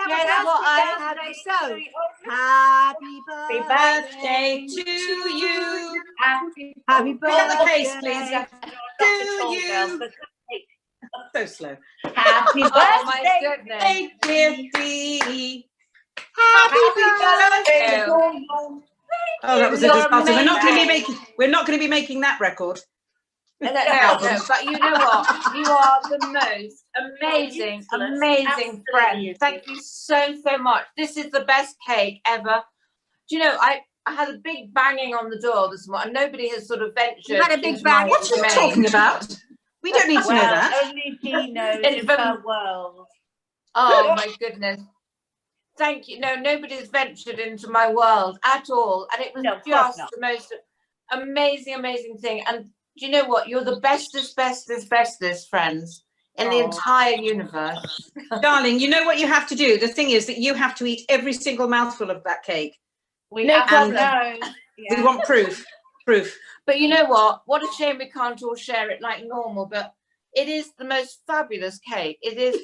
have Guess a birthday what I dance have today. so. Happy Birthday to you. Happy Pick up the birthday. case, please. To you. So slow. Happy Oh my birthday, goodness. dear Dee. Happy birthday. Oh, that was a You're disaster. amazing. We're not going to be making that record. No, But you know what? You are the most amazing friend. Thank you so much. This is the best cake ever. Do you know, I had a big banging on the door this morning. Nobody has sort of ventured. You had a big into bang? my What domain. talking about? We don't need to know that. Only Dee knows In in the- her world. Oh my goodness. Thank you. No, nobody's ventured into my world at all. And it was No, of course just not. the most amazing thing. And do you know what? You're the bestest friends in the entire universe. Darling, you know what you have to do? The thing is that you have to eat every single mouthful of that cake. No problem. We want proof. But you know what? What a shame we can't all share it like normal. But it is the most fabulous cake. It is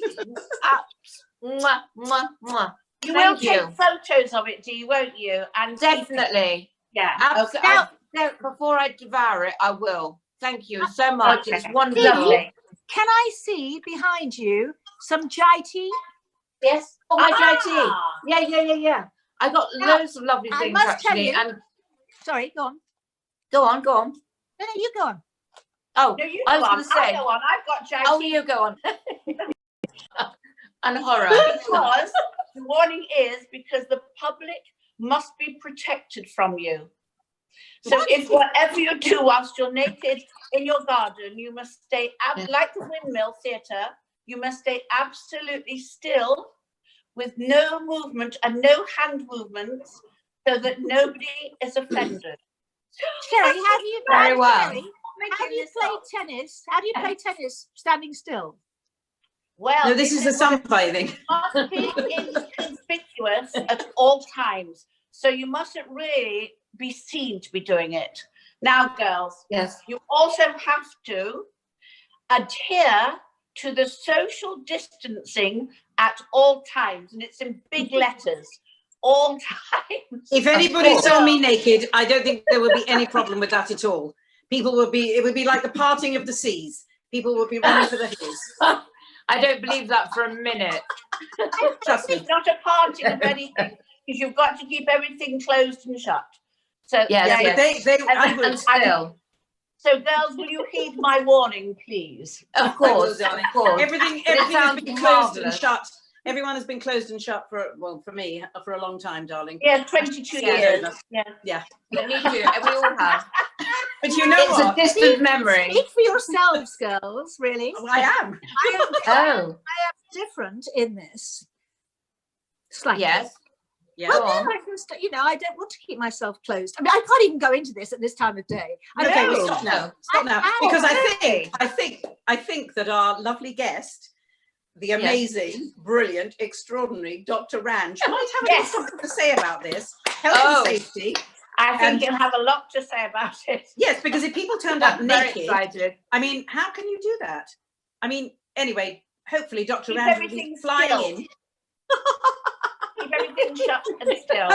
mwah, mwah, mwah. You Thank will take photos of it, Dee, won't you? And Definitely. yeah. Absolutely. Before I devour it, I will. Thank you so much. Okay. It's wonderful. Lovely. Can I see behind you some chai tea? Yes. Oh, my chai tea. Yeah. I got Now, loads of lovely I things must tell actually. you- And Sorry, go on. go on. No, you go on. Oh, No, you I go was on. going to say. I'll go on. I've got chai Oh, tea. you go on. And horror. Because the warning is because the public must be protected from you. So if whatever you do whilst you're naked in your garden, you must stay like the windmill theatre, you must stay absolutely still with no movement and no hand movements so that nobody is offended. Sherrie, have you Very well. Sherrie, have you played tennis? How do you play tennis standing still? Well, No, this is the sunbathing. must be inconspicuous at all times. So you mustn't really be seen to be doing it. Now, girls, Yes. you also have to adhere to the social distancing at all times. And it's in big letters, all times. If anybody saw me naked, I don't think there would be any problem with that at all. It would be like the parting of the seas. People would be running for the hills. I don't believe that for a minute. Trust me. It's not a party of anything, because you've got to keep everything closed and shut. So, Yes, Yeah, but I would. And still. So, girls, will you heed my warning, please? Of course, darling. of course. Everything But it has sounds been closed and marvellous. shut. Everyone has been closed and shut for me, for a long time, darling. Yeah, 22 Yeah, years. Yeah. Yeah. Yeah, me too. And we all have. But you know It's what? a distant memory. Speak for yourselves, girls, really. I am. Oh, Different in this. Slightly. yes. Yeah. Well, Go then on. I can I don't want to keep myself closed. I mean, I can't even go into this at this time of day. Okay, don't we know. stop now. Stop now. Because I think that our lovely guest, the amazing, brilliant, extraordinary Dr. Ranj, might have a little something to say about this. Health and safety. I think you'll have a lot to say about it. Yes, because if people turned up I'm very naked, excited. I mean, how can you do that? I mean, anyway, hopefully Dr. Keep Ranj will be everything flying still. in. Keep everything shut and still.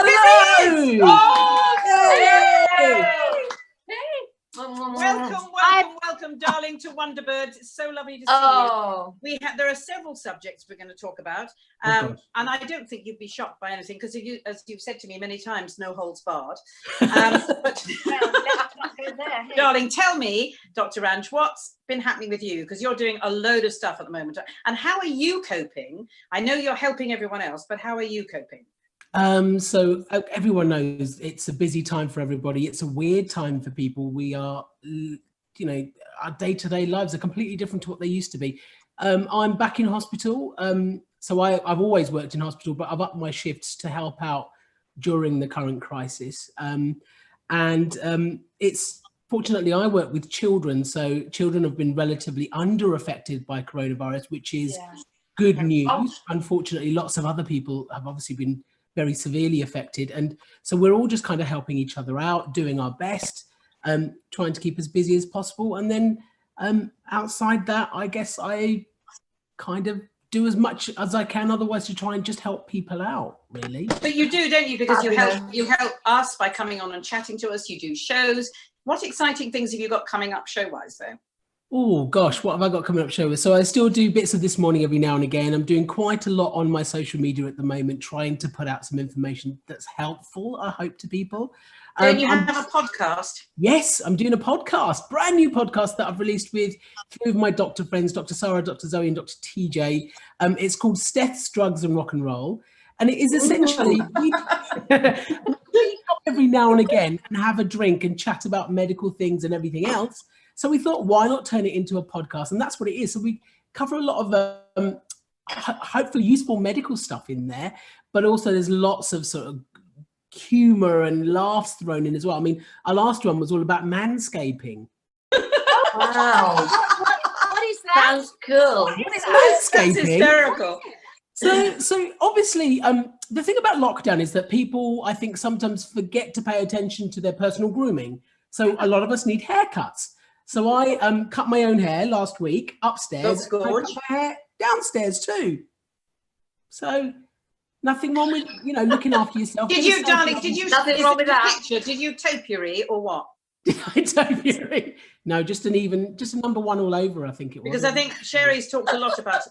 Welcome, darling, to WonderBirds. It's so lovely to see you. There are several subjects we're going to talk about, and I don't think you'd be shocked by anything because, as you've said to me many times, no holds barred. But darling, tell me, Dr. Ranj, what's been happening with you? Because you're doing a load of stuff at the moment, and how are you coping? I know you're helping everyone else, but how are you coping? So everyone knows it's a busy time for everybody. It's a weird time for people. We are, our day-to-day lives are completely different to what they used to be. I'm back in hospital. So I've always worked in hospital, but I've upped my shifts to help out during the current crisis. It's fortunately, I work with children. So children have been relatively under-affected by coronavirus, which is good news. Unfortunately, lots of other people have obviously been very severely affected. And so we're all just kind of helping each other out, doing our best, trying to keep as busy as possible. And then outside that, I guess I kind of do as much as I can otherwise to try and just help people out, really. But you do, don't you? Because you help us by coming on and chatting to us. You do shows. What exciting things have you got coming up show-wise, though? Oh gosh, what have I got coming up show? So I still do bits of This Morning every now and again. I'm doing quite a lot on my social media at the moment, trying to put out some information that's helpful, I hope, to people. Don't you have a podcast? Yes, I'm doing a podcast, brand new podcast that I've released with three of my doctor friends, Dr. Sarah, Dr. Zoe, and Dr. TJ. It's called Steph's Drugs and Rock and Roll. And it is essentially, we come every now and again and have a drink and chat about medical things and everything else. So we thought, why not turn it into a podcast? And that's what it is. So we cover a lot of hopefully useful medical stuff in there, but also there's lots of sort of humor and laughs thrown in as well. I mean, our last one was all about manscaping. Wow. What is that? Sounds cool. What is manscaping? That's hysterical. So obviously, the thing about lockdown is that people, I think, sometimes forget to pay attention to their personal grooming. So a lot of us need haircuts. So I cut my own hair last week upstairs. That's good. I cut my hair downstairs too. So nothing wrong with, looking after yourself. Did you, darling, did you, Nothing is wrong it with the that. picture? Did you topiary or what? No, just a number one all over, I think it was. Because I think Sherrie's talked a lot about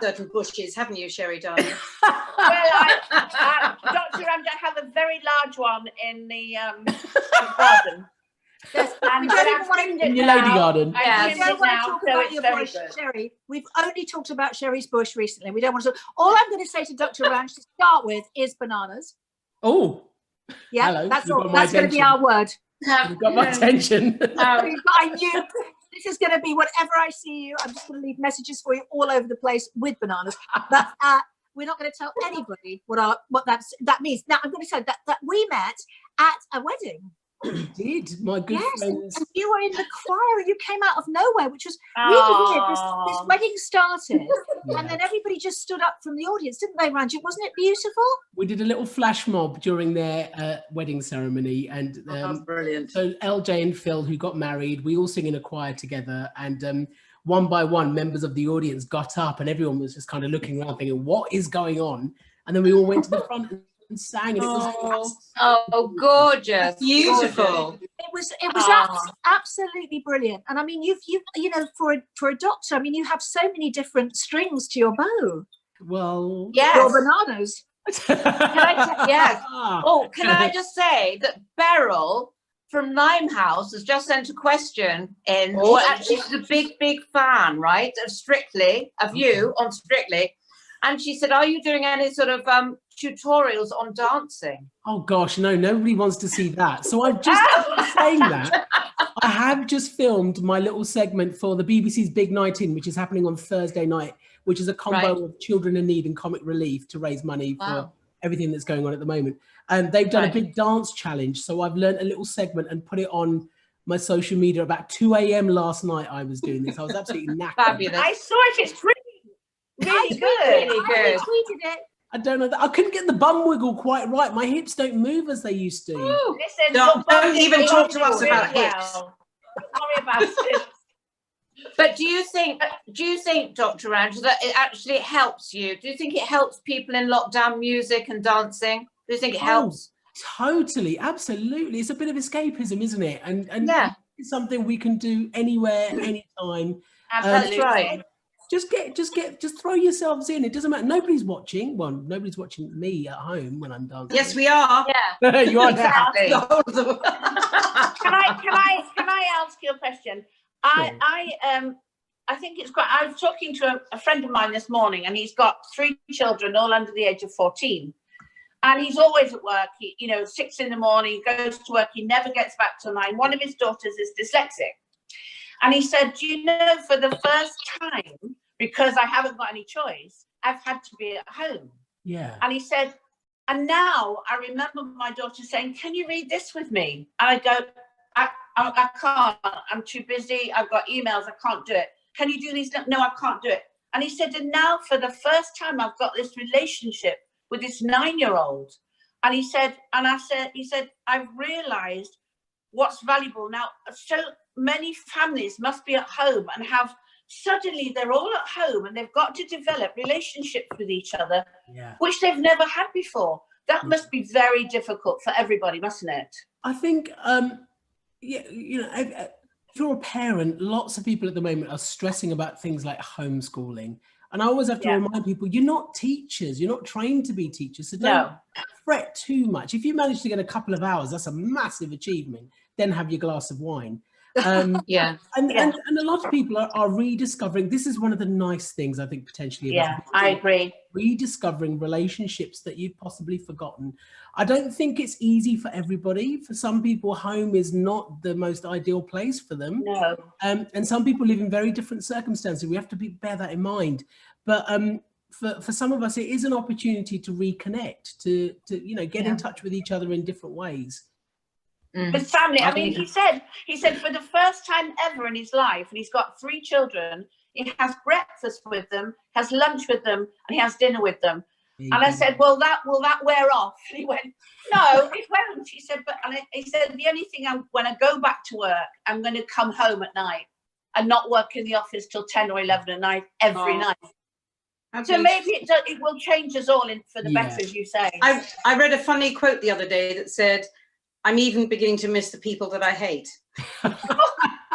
certain bushes, haven't you, Sherrie, darling? Well, Dr. Ranj, I have a very large one in the garden. Yes, And we don't even I've want trimmed to- it In your now. lady garden. I've Yeah. We trimmed don't it want now, to talk so about it's your very bush, good. Sherrie. We've only talked about Sherrie's bush recently. We don't want to. All I'm going to say to Dr. Ranj to start with is bananas. Oh, Yeah, Hello, that's you've all. got my That's going to be attention. our word. you've got my attention. I knew this is going to be whatever I see you. I'm just going to leave messages for you all over the place with bananas. But we're not going to tell anybody what that means. Now I'm going to say that we met at a wedding. You did, my good Yes, and friends. you were in the choir and you came out of nowhere, which was really weird. This Aw. wedding started Yeah. and then everybody just stood up from the audience, didn't they, Ranj? Wasn't it beautiful? We did a little flash mob during their wedding ceremony, and Brilliant. so LJ and Phil, who got married, we all sing in a choir together, and one by one, members of the audience got up, and everyone was just kind of looking around, thinking, "What is going on?" And then we all went to the front and sang, and it was Oh, gorgeous. Beautiful. It was Aw. absolutely brilliant. And I mean, you've for a doctor, I mean, you have so many different strings to your bow. well. Yes. Your bananas. Yes. Oh, can I just say that Beryl from Limehouse has just sent a question in. Oh. Well, actually, she's a big fan, right, of Strictly, of you on Strictly. And she said, are you doing any sort of tutorials on dancing? Oh gosh, no, nobody wants to see that. So I've just saying that. I have just filmed my little segment for the BBC's Big Night In, which is happening on Thursday night, which is a combo of children in need and comic relief to raise money for everything that's going on at the moment. And they've done a big dance challenge. So I've learned a little segment and put it on my social media. About 2 a.m. last night I was doing this. I was absolutely knackered. Fabulous. I saw it. It's really good. Really good. I tweeted it. I don't know. I couldn't get the bum wiggle quite right. My hips don't move as they used to. Listen, Don't your even body talk to us really about well. hips. Don't worry about it. But do you think, Dr. Ranj, that it actually helps you? Do you think it helps people in lockdown, music and dancing? Do you think it helps? Totally, absolutely. It's a bit of escapism, isn't it? And Yeah. it's something we can do anywhere, anytime. That's right. Just throw yourselves in. It doesn't matter. Nobody's watching. Well, nobody's watching me at home when I'm dancing. Yes, we are. Yeah. You are now. Exactly. Can I ask you a question? I think it's quite. I was talking to a friend of mine this morning, and he's got 3 children, all under the age of 14, and he's always at work. He, 6 in the morning, he goes to work. He never gets back till 9. One of his daughters is dyslexic, and he said, "Do you know, for the first time, because I haven't got any choice, I've had to be at home." Yeah. And he said, and now I remember my daughter saying, "Can you read this with me?" And I go, I can't. I'm too busy. I've got emails. I can't do it. Can you do these? No, I can't do it. And he said, and now for the first time, I've got this relationship with this 9-year-old. And he said, I've realized what's valuable now. So many families must be at home and have suddenly they're all at home and they've got to develop relationships with each other, Yeah. which they've never had before. That must be very difficult for everybody, mustn't it? I think, yeah, you know, if you're a parent, lots of people at the moment are stressing about things like homeschooling. And I always have to remind people, you're not teachers. You're not trained to be teachers. So don't fret too much. If you manage to get a couple of hours, that's a massive achievement. Then have your glass of wine. And a lot of people are rediscovering. This is one of the nice things, I think, potentially. I agree. Rediscovering relationships that you'd possibly forgotten. I don't think it's easy for everybody. For some people, home is not the most ideal place for them. No. And some people live in very different circumstances. We have to bear that in mind. But for some of us, it is an opportunity to reconnect, to you know, get in touch with each other in different ways. With family. I mean, he said for the first time ever in his life, and he's got 3 children, he has breakfast with them, has lunch with them, and he has dinner with them. And I said, will that wear off? And he went, no, it won't. He said, he said, the only thing, when I go back to work, I'm going to come home at night and not work in the office till 10 or 11 at night every night. So maybe it will change us all for the better, as you say. I read a funny quote the other day that said, I'm even beginning to miss the people that I hate.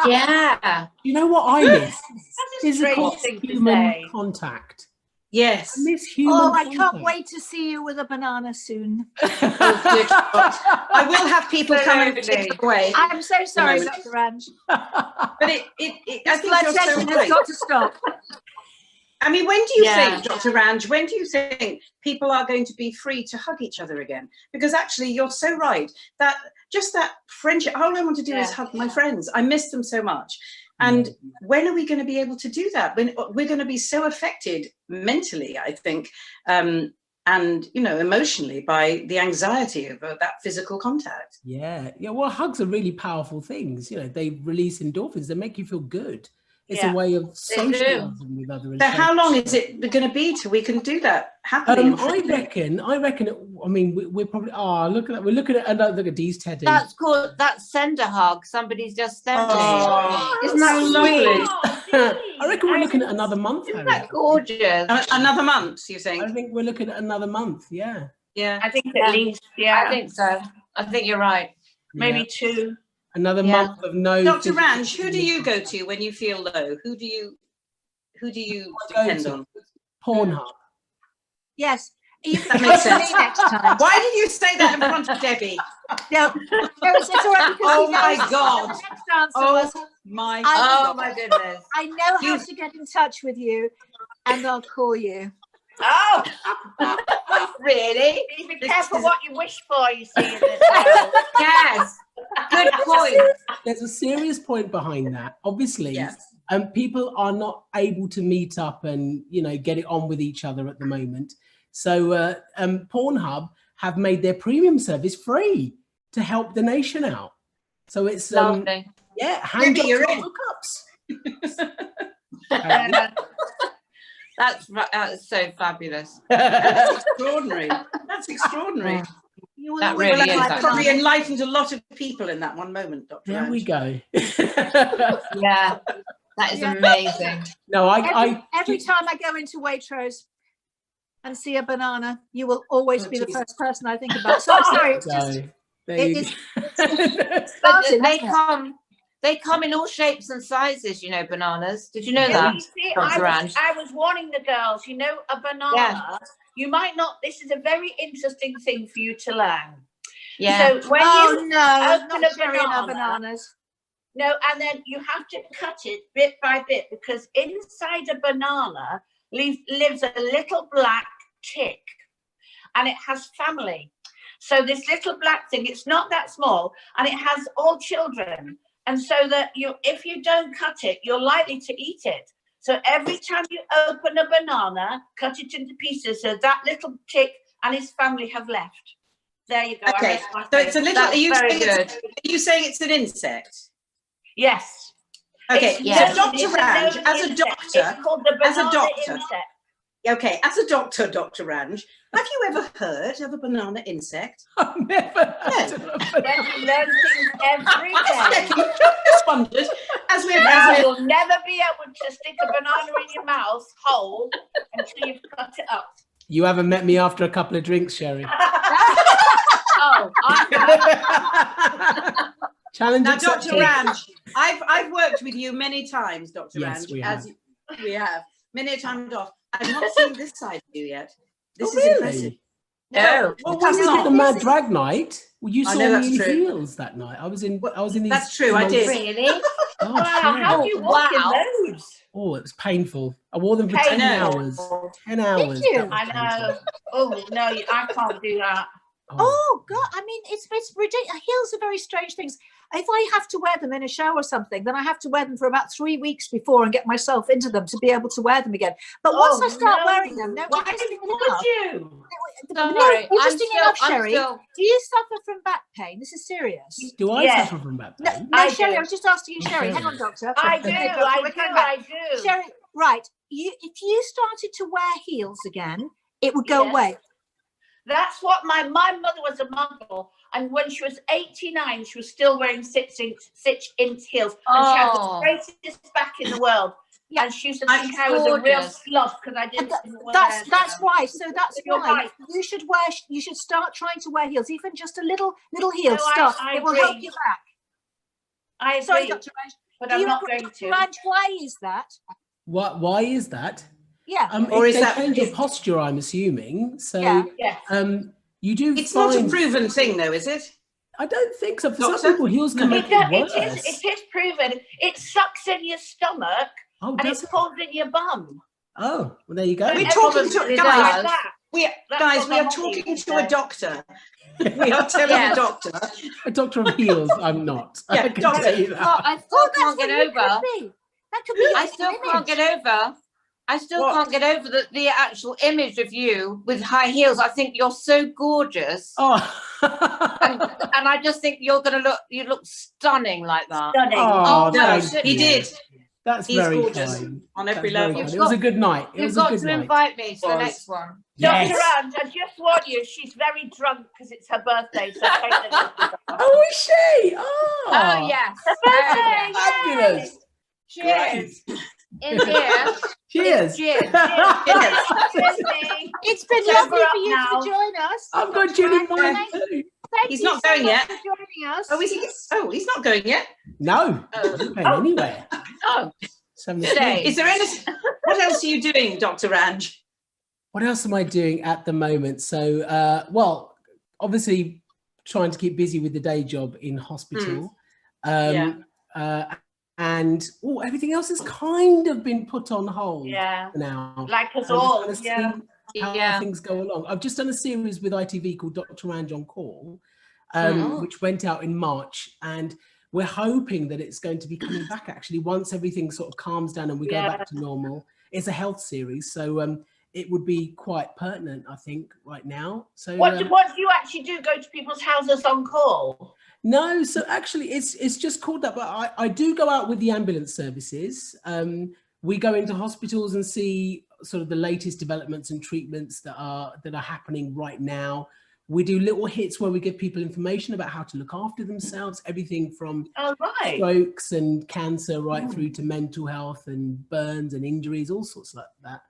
Yeah. You know what I miss? That's a Physical strange thing to human say. contact. Yes. I miss human I contact. can't wait to see you with a banana soon. I will have people come and take it away. I'm so sorry, moment. Dr. Ranj. But I think Blood you're so tension has right. got to stop. I mean, when do you think, Dr. Ranj, when do you think people are going to be free to hug each other again? Because actually, you're so right, that just that friendship, all I want to do is hug my friends. I miss them so much. And when are we going to be able to do that? When we're going to be so affected mentally, I think, and, you know, emotionally by the anxiety of that physical contact. Yeah. Well, hugs are really powerful things. You know, they release endorphins. They make you feel good. It's a way of socializing with others. So how long is it going to be till we can do that happily? I reckon. I mean, we're probably. Oh, look at that. We're looking at. Look at Dee's Teddy. That's send a hug. Somebody's just sent me. Isn't that lovely? I reckon we're looking at another month. Isn't that gorgeous? Another month, you think? I think we're looking at another month. Yeah. Yeah. I think at least. Yeah. I think so. I think you're right. Maybe 2. Another month of no. Dr. Ranj, who do you go to when you feel low? Who do you depend on? Pornhub. Yes. That makes sense. Next time. Why did you say that in front of Debbie? No, it's all right because Oh he my knows God. the next answer was, Oh my goodness. I know how to get in touch with you and I'll call you. Oh, Really? be careful what you wish for, you see. In this world. Yes. Good point. There's a serious point behind that. Obviously, people are not able to meet up and, you know, get it on with each other at the moment. So Pornhub have made their premium service free to help the nation out. So it's Lovely. hand hookups. That's so fabulous. That's extraordinary. That's extraordinary. That really is. That probably enlightened a lot of people in that one moment, Dr. There Ranj. we go. Yeah, that is amazing. No, every time I go into Waitrose and see a banana, you will always be the first person I think about. So I'm sorry, it's just they come in all shapes and sizes, you know, bananas. Did you know that? You see, Dr. Ranj? I was warning the girls, you know, a banana, you might not, this is a very interesting thing for you to learn. Yeah. So when open a bananas. No, and then you have to cut it bit by bit because inside a banana lives a little black tick and it has family. So this little black thing, it's not that small and it has all children. And so that if you don't cut it, you're likely to eat it. So every time you open a banana, cut it into pieces so that little tick and his family have left. There you go. Okay, so it's a little, are you saying it's an insect? Yes. Okay, so Dr. Ranj, as a doctor, it's called the banana insect. Okay, as a doctor, Dr. Ranj, have you ever heard of a banana insect? I've never heard of a Then you learn things every day. Just wondered, as we're Now you'll never be able to stick a banana in your mouth whole until you've cut it up. You haven't met me after a couple of drinks, Sherrie. Oh, Challenge Now, accepted. Dr. Ranj, I've worked with you many times, Dr. Yes, Ranj. we have. We have many a time off. I've not seen this side of you yet. This Oh, is really? impressive. no. Well, That's when you did not. the Mad Drag night, well, you I saw know me that's in true. heels that night. I was in these. That's true, I did. Really? Oh, Wow, how do you walk wow. in those? oh, it was painful. I wore them for Painful. 10 hours. 10 hours. you? That was I know. painful. Oh, no, I can't do that. Oh God! I mean, it's ridiculous. Heels are very strange things. If I have to wear them in a show or something, then I have to wear them for about 3 weeks before and get myself into them to be able to wear them again. But once I start wearing them, no, Why interesting would enough. you? Don't No, worry. interesting enough, I'm Sherrie. still- Do you suffer from back pain? This is serious. Do I Yeah. suffer from back No, pain? no, I Sherrie. do. I was just asking you, Sherrie. Okay. Hang on, doctor. I do, Okay, doctor, I we're do, coming back. I do. Sherrie, right? If you started to wear heels again, it would go Yes. away. That's what my mother was a model, and when she was 89, she was still wearing 6-inch heels, and she had the Oh. straightest back in the world. Yeah. And she used to I'm think I was a real gorgeous. slob because I didn't. wear That's them. why. So that's You're why right. you should wear. You should start trying to wear heels, even just a little heels. No, Start. I It will help agree. you back. I agree, Sorry, Dr. Ranj. but Do I'm you not agree, going Dr. to. Ranj, why is that? Why is that? Yeah. Or If is they that- change your is- posture, I'm assuming. So Yeah. Yes. you do It's not a find. proven thing, though, is it? I don't think so. For some Doctor? people, heels can No. make it worse. It is proven. It sucks in your stomach Oh, and does it it? pulls in your bum. Oh, well, there you go. We're And talking everyone to does guys. that. We That's guys, what we my are mum talking used to to a say. doctor. We are telling Yes. a doctor. A doctor of heels, I'm not. Yeah, I can doctor. tell you that. Oh, I still Oh, can't that's get what you over. could be. That could be your I still image. can't get over. I still What? can't get over the actual image of you with high heels. I think you're so gorgeous, Oh. and I just think you're gonna look. You look stunning like that. Stunning. Oh, Oh, no, thank he you. did. That's He's very gorgeous kind. on every That's very level. kind. It was a good night. It You've was a got good to night. invite me to the Was. next one. Yes. Dr. Ranj, I just warn you, she's very drunk because it's her birthday. So take the Oh, is she? Oh, Oh yes. Oh, yes. fabulous. Cheers. In here. Cheers. Cheers. It's been Sober lovely up for you now. to join us. I've got Dr. gin in Ranj. mine Thank too. He's you not so going much yet. for joining us. Oh, is he? Oh, he's not going yet. No, Oh. I'm not going anywhere. Oh, So I'm Stay. Is there any? What else are you doing, Dr. Ranj? What else am I doing at the moment? So, well, obviously trying to keep busy with the day job in hospital. And everything else has kind of been put on hold Yeah, now. like us I'm just all. trying to Yeah. see how Yeah. things go along. I've just done a series with ITV called Dr. Ranj on Call, Mhm. which went out in March, and we're hoping that it's going to be coming back actually once everything sort of calms down and we go back to normal. It's a health series, so it would be quite pertinent, I think, right now. So What do you actually do? Go to people's houses on call? no, so actually it's just called that, but I do go out with the ambulance services. We go into hospitals and see sort of the latest developments and treatments that are happening right now. We do little hits where we give people information about how to look after themselves, everything from Oh, right. strokes and cancer right through to mental health and burns and injuries, all sorts like that.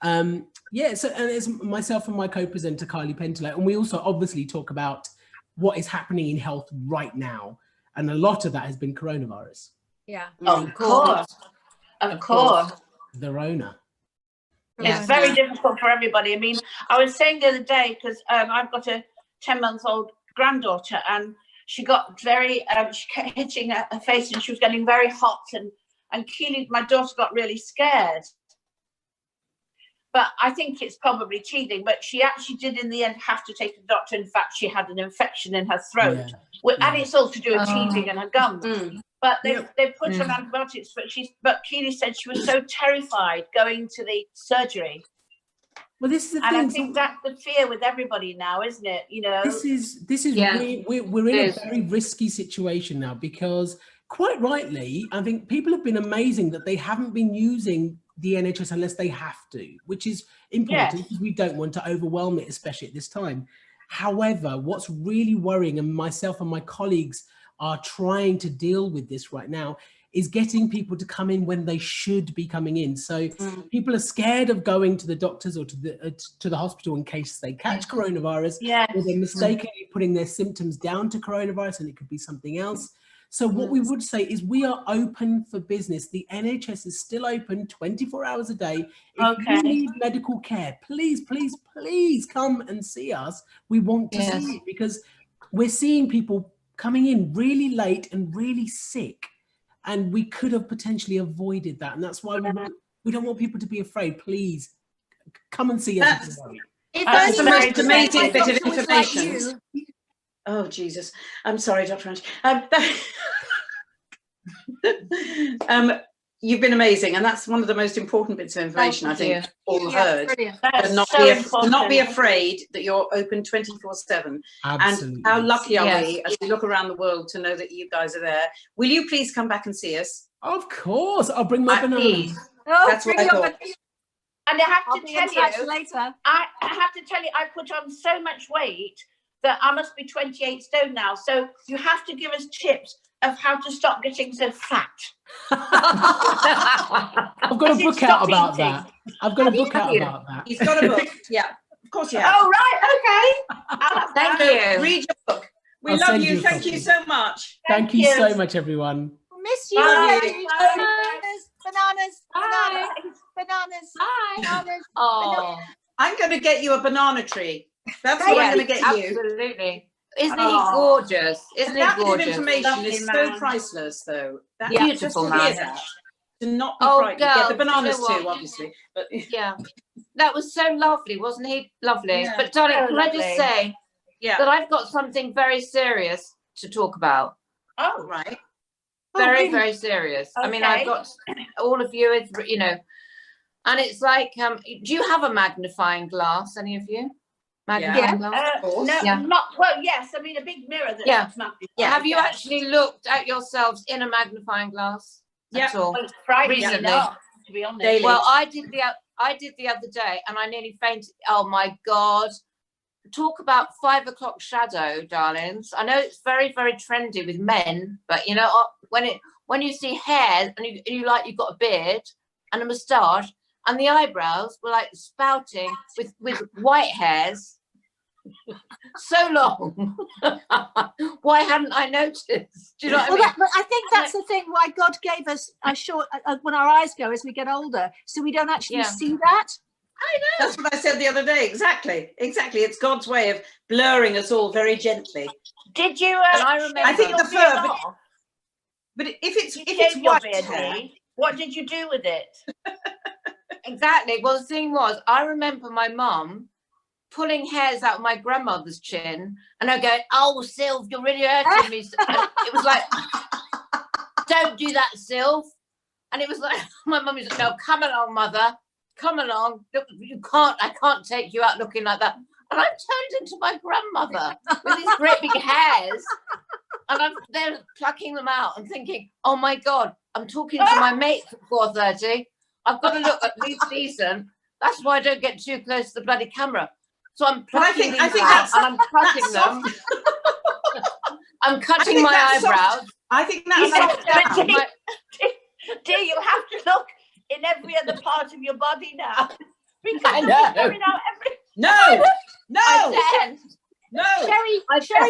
So and it's myself and my co-presenter Kylie Pentelow, and we also obviously talk about what is happening in health right now, and a lot of that has been coronavirus. Yeah. Of course. Of course. The Rona. It's very difficult for everybody. I mean, I was saying the other day, because I've got a 10-month-old granddaughter, and she got very, she kept hitching her face, and she was getting very hot, and Keely, my daughter, got really scared. But I think it's probably teething, but she actually did in the end have to take the doctor. In fact, she had an infection in her throat. Yeah. Well, and Yeah. it's all to do with teething in her gums. But they put her on Mm. antibiotics, but Keely said she was so terrified going to the surgery. Well, this is the And I thing. think that's the fear with everybody now, isn't it? You know, This is Yeah. we're in a Yes. very risky situation now, because quite rightly, I think people have been amazing that they haven't been using the NHS unless they have to, which is important because we don't want to overwhelm it, especially at this time. However, what's really worrying, and myself and my colleagues are trying to deal with this right now, is getting people to come in when they should be coming in. So people are scared of going to the doctors or to the hospital in case they catch coronavirus, or they're mistakenly putting their symptoms down to coronavirus, and it could be something else. So what we would say is we are open for business. The NHS is still open 24 hours a day. If you need medical care, please, please, please come and see us. We want to see you, because we're seeing people coming in really late and really sick. And we could have potentially avoided that. And that's why we don't want people to be afraid. Please come and see us. That's the most amazing bit of information. Oh, Jesus. I'm sorry, Dr. Ranj. You've been amazing. And that's one of the most important bits of information I think all heard. But not be afraid that you're open 24/7. Absolutely. And how lucky are we as we look around the world to know that you guys are there. Will you please come back and see us? Of course. I'll bring my bananas. That's what I thought. And I have to tell you, later. I have to tell you, I put on so much weight that I must be 28 stone now. So you have to give us tips of how to stop getting so fat. I've got a book out about that. I've got a book out about that. He's got a book. Yeah, of course you have. Oh, right. Okay. Thank you. Read your book. We love you. Thank you so much. Thank you so much, everyone. Miss you. Bye. Bananas. Bye. Bananas. Bye. Bananas. Oh, I'm going to get you a banana tree. That's what I'm going to get you. Absolutely. Isn't he gorgeous? Isn't That he bit of gorgeous? information is so priceless, though. That, Beautiful, man. man. To not be Oh, frightened. Yeah, the girl, bananas you know too, what? obviously. But Yeah, that was so lovely, wasn't he? Lovely. Yeah, But darling, so can I just lovely. say that I've got something very serious to talk about. Oh, right. Very, very serious. I mean, I've got all of you, you know, and it's like, do you have a magnifying glass, any of you? Magnifying glass? no, not well. Yes, I mean a big mirror. That's magnified. Have you actually looked at yourselves in a magnifying glass at all? Well, it's frightening Recently? enough, to be honest. Daily. Well, I did the other day, and I nearly fainted. Oh my God! Talk about 5 o'clock shadow, darlings. I know it's very, very trendy with men, but you know when you see hair and you like you've got a beard and a moustache, and the eyebrows were like spouting with white hairs. So long. Why hadn't I noticed? Do you know what I mean? But I think that's the thing why God gave us a short when our eyes go as we get older, so we don't actually see that. I know. That's what I said the other day. Exactly. It's God's way of blurring us all very gently. Did you? And I remember. I think the fur, but if it's white hair, what did you do with it? Exactly. Well, the thing was, I remember my mum pulling hairs out of my grandmother's chin, and I go, "Oh, Sylv, you're really hurting me." And it was like, "Don't do that, Sylv." And it was like, my mum was like, "No, come along, mother, come along. Look, I can't take you out looking like that." And I turned into my grandmother with these great big hairs, and I'm there plucking them out and thinking, "Oh my God, I'm talking to my mates at 4:30. I've got to look at least decent. That's why I don't get too close to the bloody camera." So I'm plucking these out and I'm cutting them. I'm cutting my eyebrows. I think that's Dear, you have to look in every other part of your body now. Because I know. No. Sherrie,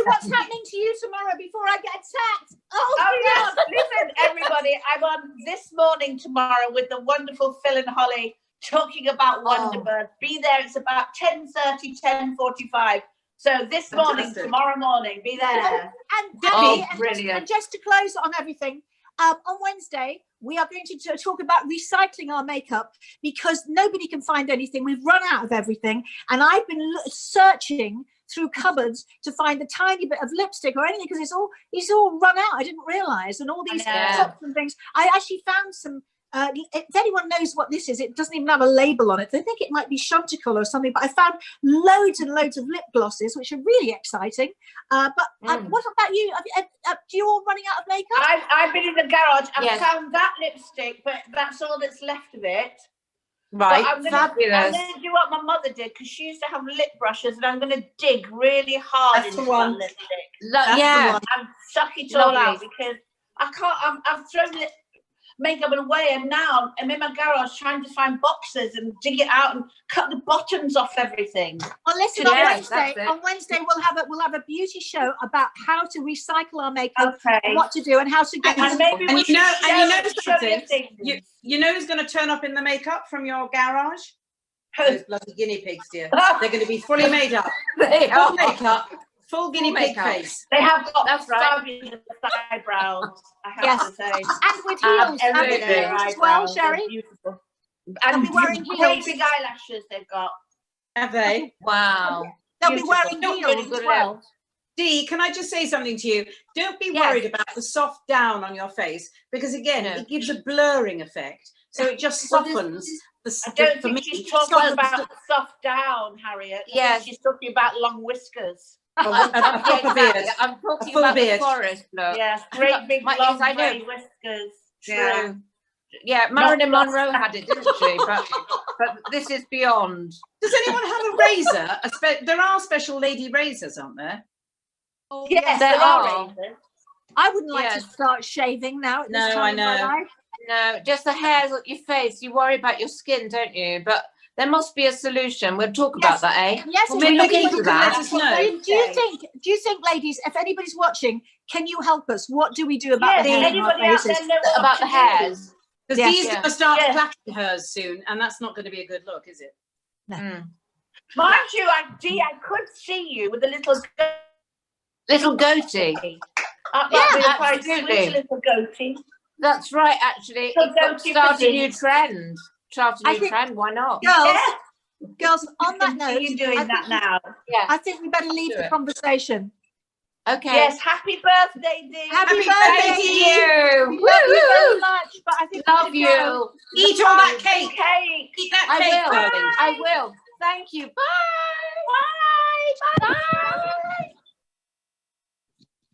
what's happening to you tomorrow before I get attacked? Oh yes, listen, everybody, I'm on This Morning tomorrow with the wonderful Phil and Holly talking about WonderBirds. Be there. It's about 10:30, 10:45. So this morning, tomorrow morning, be there. Brilliant. And just to close on everything, on Wednesday, we are going to talk about recycling our makeup because nobody can find anything. We've run out of everything. And I've been searching through cupboards to find a tiny bit of lipstick or anything because it's all run out. I didn't realize. And all these tops and things. I actually found some. If anyone knows what this is, it doesn't even have a label on it. They think it might be Chanticleer or something, but I found loads and loads of lip glosses, which are really exciting. But what about you? Do you all running out of makeup? I've been in the garage. I've found that lipstick, but that's all that's left of it. Right, I'm fabulous. going to do what my mother did, because she used to have lip brushes, and I'm going to dig really hard That's into the one. that lipstick That's Yeah, the one. and suck it all out, Lovely. because I can't. I've thrown makeup away, and now I'm in my garage trying to find boxes and dig it out and cut the bottoms off everything. Well, listen, Yes, on Wednesday we'll have a beauty show about how to recycle our makeup, Okay. and what to do, and how to get. And maybe And we you know, should and you know show you something. things. You know who's going to turn up in the makeup from your garage? Who? Those bloody guinea pigs, dear. They're going to be fully made up. they Full are. makeup, full guinea Full pig makeup. face. They have got That's right. fabulous eyebrows, I have Yes. to say. And with heels, and with Absolutely. heels as well, Eyebrows, they're Sherrie. beautiful. They'll And be wearing great heels. big eyelashes they've got. Have they? Wow. They'll be Beautiful. wearing Not heels really as good well. Dee, can I just say something to you? Don't be Yes. worried about the soft down on your face, because again, No. it gives a blurring effect. So it just Well, this- softens I don't for me. think she's talking softens about soft down, Harriet. I think Yes. she's talking about long whiskers. a proper beard. I'm talking full about beard. the forest look. Yes, great big My- long yes, I know. grey whiskers. Yeah. True. Yeah, Marilyn Not- Monroe had it, didn't she? But this is beyond. Does anyone have a razor? There are special lady razors, aren't there? Oh, Yes, there there are. are razors. I wouldn't like Yes. to start shaving now at this No, time I in my know. life. No, just the hairs on your face. You worry about your skin, don't you? But there must be a solution. We'll talk Yes. about that, eh? Yes, Well, if maybe maybe look people into can let that. us know. Do you think, ladies, if anybody's watching, can you help us? What do we do about Yes, the hair in our anybody out faces? there know what About to the do? hairs. Because Yes. Dee's Yeah. going to start Yes. plaiting hers soon, and that's not going to be a good look, is it? Mm. Mind you, I could see you with a little Little goatee. That Yeah, would be a quite absolutely. sweet little goatee. That's right, actually. So It could goatee start a fitting. new trend. Start a I new think- trend. Why not? Girls, on that I note, can see you doing I that think, now. Yeah. I think we better leave Do the it. conversation. Okay. Yes, happy birthday, Dee. Happy Thank birthday, Dee. you. We love you very Woo-hoo. much, but I think we Love should go. you. Eat all that cake. Cake. Eat that I cake, will. darling. I will. Thank you. Bye. Bye. Bye.